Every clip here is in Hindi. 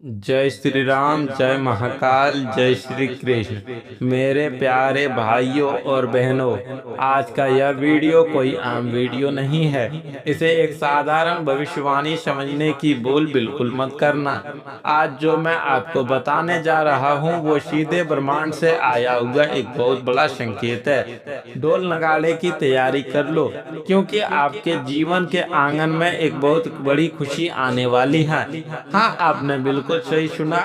जय श्री राम, जय महाकाल, जय श्री कृष्ण। मेरे प्यारे भाइयों और बहनों, आज का यह वीडियो कोई आम वीडियो नहीं है। इसे एक साधारण भविष्यवाणी समझने की भूल बिल्कुल मत करना। आज जो मैं आपको बताने जा रहा हूँ वो सीधे ब्रह्मांड से आया हुआ एक बहुत बड़ा संकेत है। ढोल नगाड़े की तैयारी कर लो, क्योंकि आपके जीवन के आंगन में एक बहुत बड़ी खुशी आने वाली है। हाँ, आपने बिल्कुल सही सुना।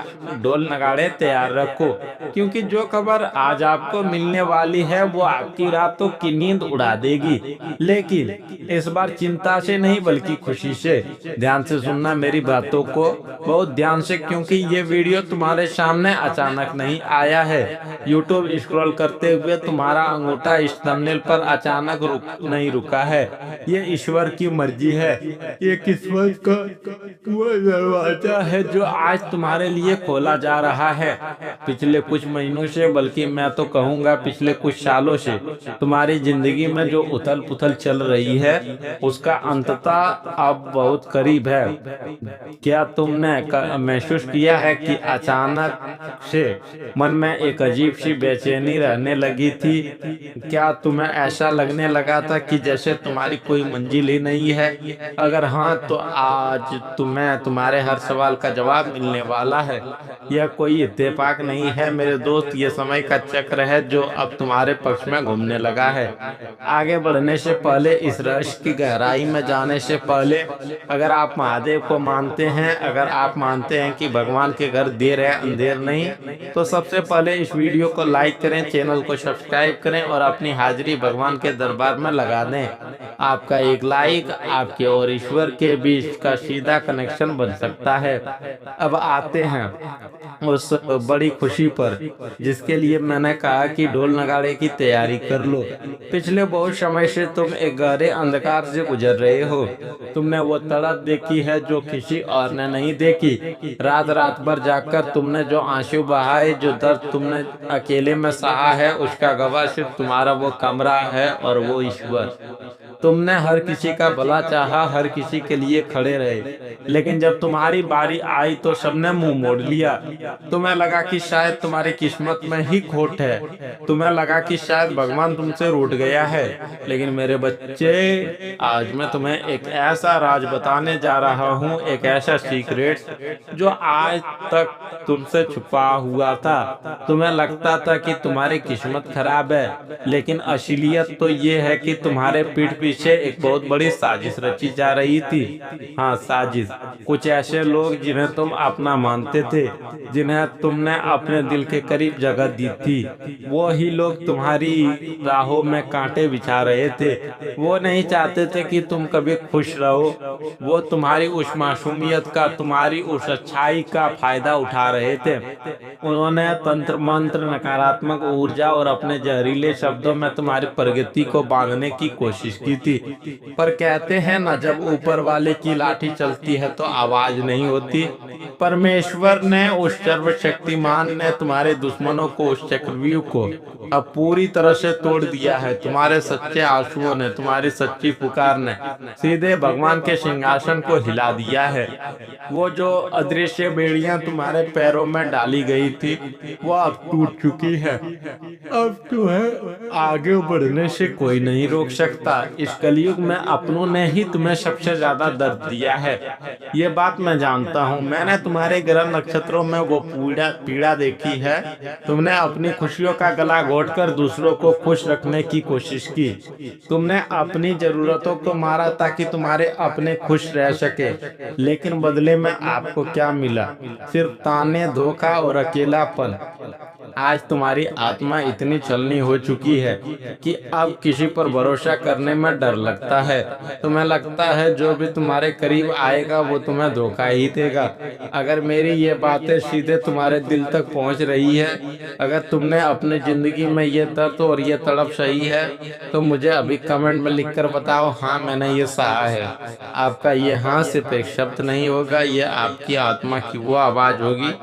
ढोल नगाड़े तैयार रखो, क्योंकि जो खबर आज आपको मिलने वाली है वो आपकी रातों की नींद उड़ा देगी। लेकिन इस बार चिंता से नहीं बल्कि खुशी से। ध्यान से सुनना मेरी बातों को, बहुत ध्यान से, क्योंकि ये वीडियो तुम्हारे सामने अचानक नहीं आया है। यूट्यूब स्क्रॉल करते हुए तुम्हारा अंगूठा इस थंबनेल पर अचानक नहीं रुका है। ये ईश्वर की मर्जी है। ये किस्मत का वो दरवाजा है जो आज तुम्हारे लिए खोला जा रहा है। पिछले कुछ महीनों से, बल्कि मैं तो कहूँगा पिछले कुछ सालों से, तुम्हारी जिंदगी में जो उथल पुथल चल रही है उसका अंततः अब बहुत करीब है। क्या तुमने महसूस किया है कि अचानक से मन में एक अजीब सी बेचैनी रहने लगी थी? क्या तुम्हें ऐसा लगने लगा था कि जैसे तुम्हारी कोई मंजिल ही नहीं है? अगर हाँ, तो आज तुम्हें तुम्हारे हर सवाल का जवाब मिलने वाला है। यह कोई इत्तेफाक नहीं है मेरे दोस्त, ये समय का चक्र है जो अब तुम्हारे पक्ष में घूमने लगा है। आगे बढ़ने से पहले, इस रहस्य की गहराई में जाने से पहले, अगर आप महादेव को मानते हैं, अगर आप मानते हैं कि भगवान के घर देर है अंधेर नहीं, तो सबसे पहले इस वीडियो को लाइक करें, चैनल को सब्सक्राइब करें और अपनी हाजिरी भगवान के दरबार में लगा दें। आपका एक लाइक आपके और ईश्वर के बीच का सीधा कनेक्शन बन सकता है। अब आते हैं उस बड़ी खुशी पर जिसके लिए मैंने कहा कि ढोल नगाड़े की तैयारी कर लो। पिछले बहुत समय से तुम एक गहरे अंधकार से गुजर रहे हो। तुमने वो तड़प देखी है जो किसी और ने नहीं देखी। रात रात भर जागकर तुमने जो आंसू बहाए, जो दर्द तुमने अकेले में सहा है, उसका गवाह सिर्फ तुम्हारा वो कमरा है और वो ईश्वर। तुमने हर किसी का भला चाहा, हर किसी के लिए खड़े रहे, लेकिन जब तुम्हारी बारी आई तो सबने मुंह मोड़ लिया। तुम्हें लगा कि शायद तुम्हारी किस्मत में ही खोट है। तुम्हें लगा कि शायद भगवान तुमसे रूठ गया है। लेकिन मेरे बच्चे, आज मैं तुम्हें एक ऐसा राज बताने जा रहा हूँ, एक ऐसा सीक्रेट जो आज तक तुमसे छुपा हुआ था। तुम्हें लगता था कि तुम्हारी किस्मत खराब है, लेकिन असलियत तो ये है कि तुम्हारे पीठ पीछे एक बहुत बड़ी साजिश रची जा रही थी। हाँ, साजिश। कुछ ऐसे लोग जिन्हें तुम अपना मानते थे, जिन्हें तुमने अपने दिल के करीब जगह दी थी, वो ही लोग तुम्हारी राहों में कांटे बिछा रहे थे। वो नहीं चाहते थे कि तुम कभी खुश रहो। वो तुम्हारी उस मासूमियत का, तुम्हारी उस अच्छाई का फायदा उठा रहे थे। उन्होंने तंत्र मंत्र, नकारात्मक ऊर्जा और अपने जहरीले शब्दों में तुम्हारी प्रगति को बांधने की कोशिश की थी। पर कहते हैं ना, जब ऊपर वाले की लाठी चलती है तो आवाज नहीं होती। परमेश्वर ने, उस सर्वशक्तिमान ने, तुम्हारे दुश्मनों को, उस चक्रव्यूह को अब पूरी तरह से तोड़ दिया है। तुम्हारे सच्चे आंसुओं ने, तुम्हारी सच्ची पुकार ने सीधे भगवान के सिंहासन को हिला दिया है। वो जो अदृश्य बेड़ियां तुम्हारे पैरों में डाली गई थी वो अब टूट चुकी है। अब तुम्हें आगे बढ़ने से कोई नहीं रोक सकता। इस कलयुग में अपनों ने ही तुम्हें सबसे ज्यादा दर्द दिया है। ये बात मैं जानता हूँ। मैंने तुम्हारे ग्रह नक्षत्रों में वो पीड़ा देखी है। तुमने अपनी खुशियों का गला घोटकर दूसरों को खुश रखने की कोशिश की। तुमने अपनी जरूरतों को मारा ताकि तुम्हारे अपने खुश रह सके, लेकिन बदले में आपको क्या मिला? सिर्फ ताने, धोखा और अकेलापन। आज तुम्हारी आत्मा इतनी छलनी हो चुकी है कि अब किसी पर भरोसा करने में डर लगता है। तुम्हें लगता है जो भी तुम्हारे करीब आएगा वो तुम्हें धोखा ही देगा। अगर मेरी ये बातें सीधे तुम्हारे दिल तक पहुंच रही है, अगर तुमने अपनी जिंदगी में ये दर्द और ये तड़प सही है, तो मुझे अभी कमेंट में लिखकर बताओ, हाँ मैंने ये सहा है। आपका ये हाँ सिर्फ एक शब्द नहीं होगा, ये आपकी आत्मा की वो आवाज होगी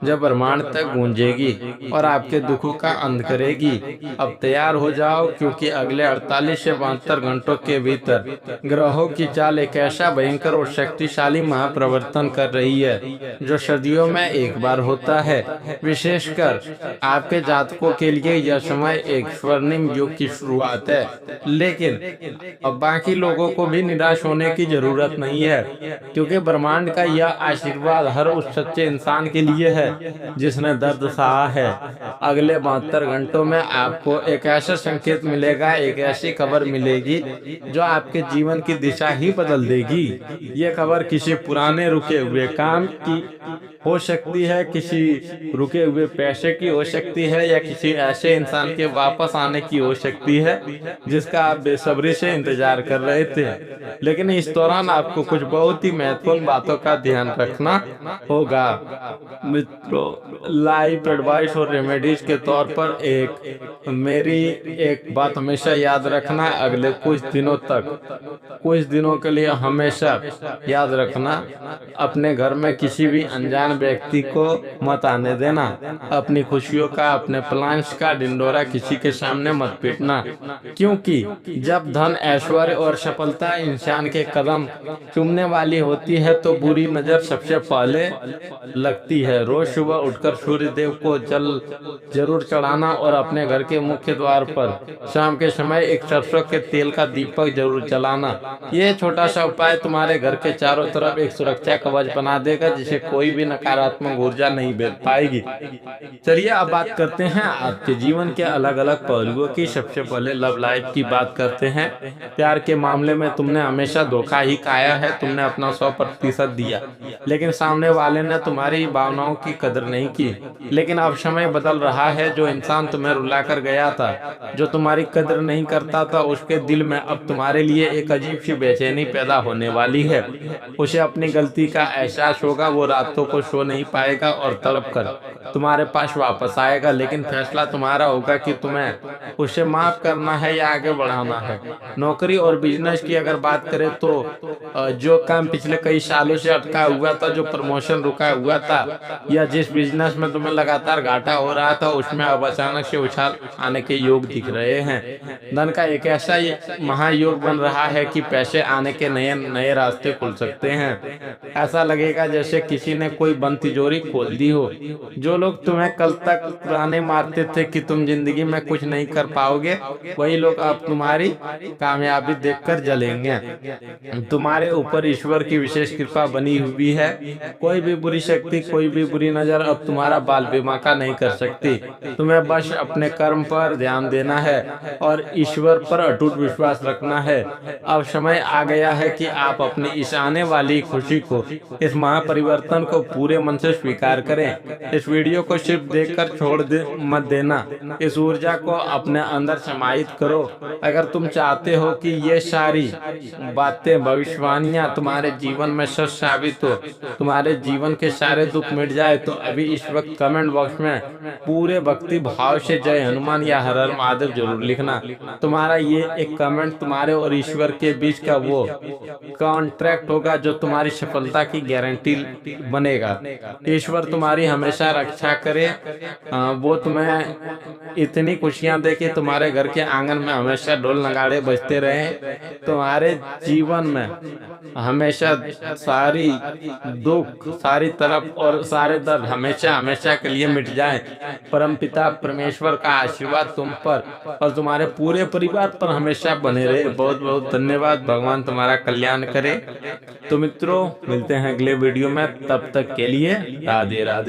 जो ब्रह्मांड तक गूंजेगी और आपके दुखों का अंत करेगी। अब तैयार हो जाओ, क्योंकि अगले 48 से 72 घंटों के भीतर ग्रहों की चाल एक ऐसा भयंकर और शक्तिशाली महाप्रवर्तन कर रही है जो सदियों में एक बार होता है। विशेषकर आपके जातकों के लिए यह समय एक स्वर्णिम युग की शुरुआत है। लेकिन अब बाकी लोगों को भी निराश होने की जरूरत नहीं है, क्योंकि ब्रह्मांड का यह आशीर्वाद हर उस सच्चे इंसान के लिए है जिसने दर्द सहा है। अगले 72 घंटों में आपको एक ऐसा संकेत मिलेगा, एक ऐसी खबर मिलेगी जो आपके जीवन की दिशा ही बदल देगी। ये खबर किसी पुराने रुके हुए काम की हो सकती है, किसी रुके हुए पैसे की हो सकती है, या किसी ऐसे इंसान के वापस आने की हो सकती है जिसका आप बेसब्री से इंतजार कर रहे थे। लेकिन इस दौरान आपको कुछ बहुत ही महत्वपूर्ण बातों का ध्यान रखना होगा। मित्रों, लाइफ एडवाइस और रेमेडीज के तौर पर मेरी एक बात हमेशा याद रखना, अगले कुछ दिनों के लिए हमेशा याद रखना, अपने घर में किसी भी अनजान व्यक्ति को मत आने देना। अपनी खुशियों का, अपने प्लान्स का ढिंडोरा किसी के सामने मत पीटना, क्योंकि जब धन, ऐश्वर्य और सफलता इंसान के कदम चूमने वाली होती है तो बुरी नजर सबसे पहले लगती है। रोज सुबह उठकर सूर्य देव को जल जरूर चढ़ाना और अपने घर के मुख्य द्वार पर शाम के समय एक सरसों के तेल का दीपक जरूर जलाना। ये छोटा सा उपाय तुम्हारे घर के चारों तरफ एक सुरक्षा कवच बना देगा, जिसे कोई भी नकारात्मक ऊर्जा नहीं भेद पाएगी। चलिए अब बात करते हैं आपके जीवन के अलग अलग पहलुओं की। सबसे पहले लव लाइफ की बात करते हैं। प्यार के मामले में तुमने हमेशा धोखा ही खाया है। तुमने अपना 100% दिया, लेकिन सामने वाले ने तुम्हारी भावनाओं की कदर नहीं की। लेकिन अब समय बदल रहा है। जो इंसान तुम्हें रुला कर गया था, जो तुम्हारी कदर नहीं करता था, उसके दिल में अब तुम्हारे लिए एक अजीब सी बेचैनी पैदा होने वाली है। उसे अपनी गलती का एहसास होगा। वो रातों को सो नहीं पाएगा और तड़प कर तुम्हारे पास वापस आएगा। लेकिन फैसला तुम्हारा होगा कि तुम्हें उसे माफ करना है या आगे बढ़ाना है। नौकरी और बिजनेस की अगर बात करें तो जो काम पिछले कई सालों से अटका हुआ था, जो प्रमोशन रुका हुआ था, या जिस बिजनेस में तुम्हें लगातार घाटा हो रहा था, उसमें अब अचानक से उछाल आने के योग दिख रहे हैं। धन का एक ऐसा महायोग बन रहा है कि पैसे आने के नए नए रास्ते खुल सकते हैं। ऐसा लगेगा जैसे किसी ने कोई बंद तिजोरी खोल दी हो। जो लोग तुम्हें कल तक ताने मारते थे कि तुम जिंदगी में कुछ नहीं कर पाओगे, वही लोग अब तुम्हारी कामयाबी देखकर जलेंगे। तुम्हारे ऊपर ईश्वर की विशेष कृपा बनी हुई है। कोई भी बुरी शक्ति, कोई भी बुरी नजर अब तुम्हारा बाल बीमाका नहीं कर सकती। तुम्हें बस अपने कर्म पर ध्यान देना है और ईश्वर पर अटूट विश्वास रखना है। अब समय आ गया है कि आप अपनी इस आने वाली खुशी को, इस महापरिवर्तन को पूरे मन से स्वीकार करें। इस वीडियो को सिर्फ देखकर मत देना। इस ऊर्जा को अपने अंदर समाहित करो। अगर तुम चाहते हो कि ये सारी बातें, भविष्यवाणियां तुम्हारे जीवन में सच साबित हो, तुम्हारे जीवन के सारे दुख मिट जाए, तो अभी इस वक्त कमेंट बॉक्स में पूरे भक्ति भाव से जय हनुमान या हर हर महादेव जरूर लिखना। तुम्हारा ये एक कमेंट तुम्हारे और ईश्वर के बीच का वो कॉन्ट्रैक्ट होगा जो तुम्हारी सफलता की गारंटी बनेगा। ईश्वर तुम्हारी हमेशा रक्षा करे। वो तुम्हें इतनी खुशियां दे कि तुम्हारे घर के आंगन में हमेशा ढोल नगाड़े बजते रहे। तुम्हारे जीवन में हमेशा सारी दुख, सारी तरफ और सारे दर्द हमेशा हमेशा के लिए मिट जाए। परमपिता परमेश्वर का आशीर्वाद तुम पर और तुम्हारे पूरे परिवार पर हमेशा बने रहे। बहुत बहुत धन्यवाद। भगवान तुम्हारा कल्याण करे। तो मित्रों, मिलते हैं अगले वीडियो में। तब तक के लिए राधे राधे।